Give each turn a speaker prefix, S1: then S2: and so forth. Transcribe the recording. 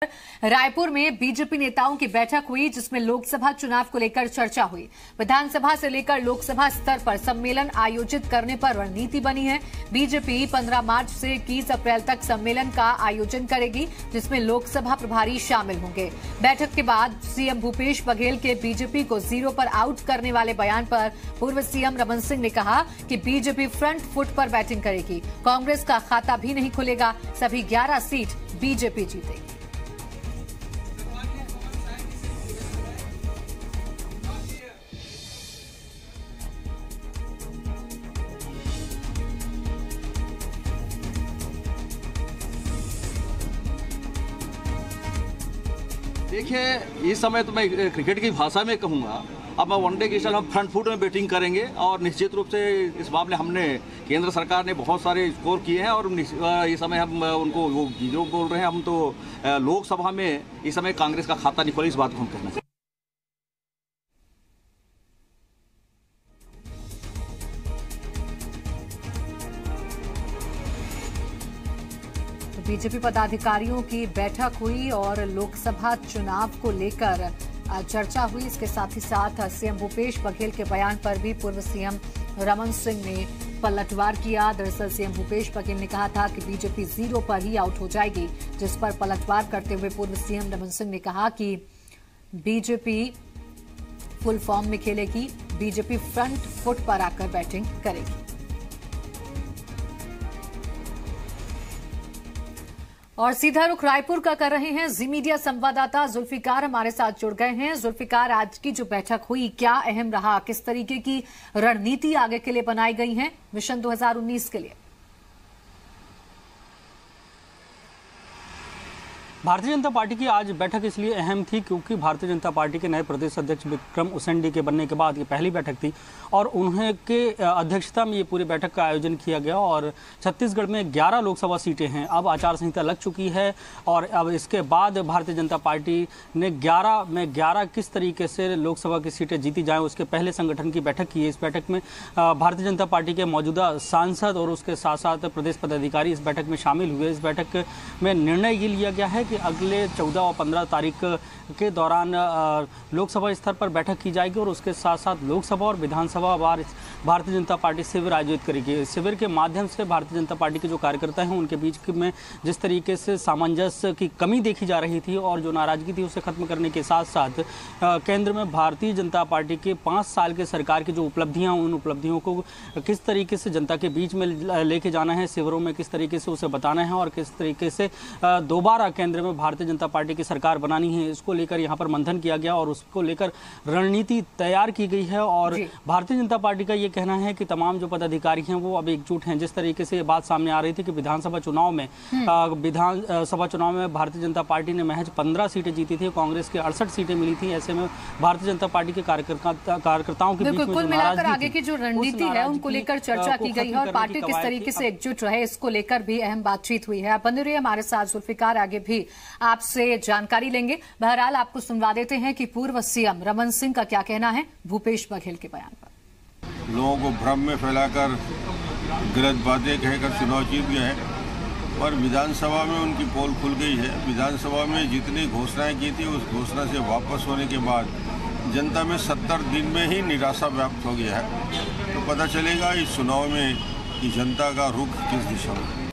S1: रायपुर में बीजेपी नेताओं की बैठक हुई जिसमें लोकसभा चुनाव को लेकर चर्चा हुई। विधानसभा से लेकर लोकसभा स्तर पर सम्मेलन आयोजित करने पर रणनीति बनी है। बीजेपी 15 मार्च से 21 अप्रैल तक सम्मेलन का आयोजन करेगी जिसमें लोकसभा प्रभारी शामिल होंगे। बैठक के बाद सीएम भूपेश बघेल के बीजेपी को जीरो पर आउट करने वाले बयान पर पूर्व सीएम रमन सिंह ने कहा कि बीजेपी फ्रंट फुट पर बैटिंग करेगी, कांग्रेस का खाता भी नहीं खुलेगा, सभी 11 सीट बीजेपी जीतेगी।
S2: देखिए, इस समय तो मैं क्रिकेट की भाषा में कहूँगा, अब मैं वनडे के स्टाइल हम फ्रंट फुट में बैटिंग करेंगे और निश्चित रूप से इस मामले हमने केंद्र सरकार ने बहुत सारे स्कोर किए हैं और इस समय हम उनको वो जो बोल रहे हैं, हम तो लोकसभा में इस समय कांग्रेस का खाता नहीं खोला, इस बात को हम कहना चाहिए।
S1: बीजेपी पदाधिकारियों की बैठक हुई और लोकसभा चुनाव को लेकर चर्चा हुई। इसके साथ ही साथ सीएम भूपेश बघेल के बयान पर भी पूर्व सीएम रमन सिंह ने पलटवार किया। दरअसल सीएम भूपेश बघेल ने कहा था कि बीजेपी जीरो पर ही आउट हो जाएगी, जिस पर पलटवार करते हुए पूर्व सीएम रमन सिंह ने कहा कि बीजेपी फुल फॉर्म में खेलेगी, बीजेपी फ्रंट फुट पर आकर बैटिंग करेगी। और सीधा रुख रायपुर का कर रहे हैं जी मीडिया संवाददाता जुल्फिकार हमारे साथ जुड़ गए हैं। जुल्फिकार, आज की जो बैठक हुई क्या अहम रहा, किस तरीके की रणनीति आगे के लिए बनाई गई है मिशन 2019 के लिए?
S3: भारतीय जनता पार्टी की आज बैठक इसलिए अहम थी क्योंकि भारतीय जनता पार्टी के नए प्रदेश अध्यक्ष विक्रम उसेंडी के बनने के बाद ये पहली बैठक थी और उन्हें के अध्यक्षता में ये पूरी बैठक का आयोजन किया गया। और छत्तीसगढ़ में 11 लोकसभा सीटें हैं, अब आचार संहिता लग चुकी है और अब इसके बाद भारतीय जनता पार्टी ने 11 किस तरीके से लोकसभा की सीटें जीती जाएं, उसके पहले संगठन की बैठक की है। इस बैठक में भारतीय जनता पार्टी के मौजूदा सांसद और उसके साथ साथ प्रदेश पदाधिकारी इस बैठक में शामिल हुए। इस बैठक में निर्णय ये लिया गया है कि अगले 14 और 15 तारीख के दौरान लोकसभा स्तर पर बैठक की जाएगी और उसके साथ साथ लोकसभा और विधानसभा वार भारतीय जनता पार्टी शिविर आयोजित करेगी। शिविर के माध्यम से भारतीय जनता पार्टी के जो कार्यकर्ता हैं उनके बीच में जिस तरीके से सामंजस्य की कमी देखी जा रही थी और जो नाराजगी थी उसे खत्म करने के साथ साथ केंद्र में भारतीय जनता पार्टी के 5 साल के सरकार की जो उपलब्धियां, उन उपलब्धियों को किस तरीके से जनता के बीच में लेके जाना है, शिविरों में किस तरीके से उसे बताना है और किस तरीके से दोबारा केंद्र में भारतीय जनता पार्टी की सरकार बनानी है, इसको लेकर यहाँ पर मंथन किया गया और उसको लेकर रणनीति तैयार की गई है। और भारतीय जनता पार्टी का ये कहना है कि तमाम जो पदाधिकारी हैं वो अब एकजुट हैं। जिस तरीके से ये बात सामने आ रही थी कि विधानसभा चुनाव में भारतीय जनता पार्टी ने महज 15 सीटें जीती थी, कांग्रेस के 68 सीटें मिली थी। ऐसे में भारतीय जनता पार्टी के कार्यकर्ताओं के बीच में
S1: कुल मिलाकर आगे की जो रणनीति है उनको लेकर चर्चा की गई है और पार्टी किस तरीके से एकजुट रहे इसको लेकर भी अहम बातचीत हुई है। आप बने रहिए हमारे साथ जुल्फिकार, आगे भी आपसे जानकारी लेंगे। बहरहाल आपको सुनवा देते हैं कि पूर्व सीएम रमन सिंह का क्या कहना है भूपेश बघेल के बयान पर।
S4: लोगों को भ्रम में फैलाकर गलत बातें कहकर चुनाव जीत गए हैं और विधानसभा में उनकी पोल खुल गई है। विधानसभा में जितनी घोषणाएं की थी उस घोषणा से वापस होने के बाद जनता में 70 दिन में ही निराशा व्याप्त हो गया है। तो पता चलेगा इस चुनाव में कि जनता का रुख किस दिशा में।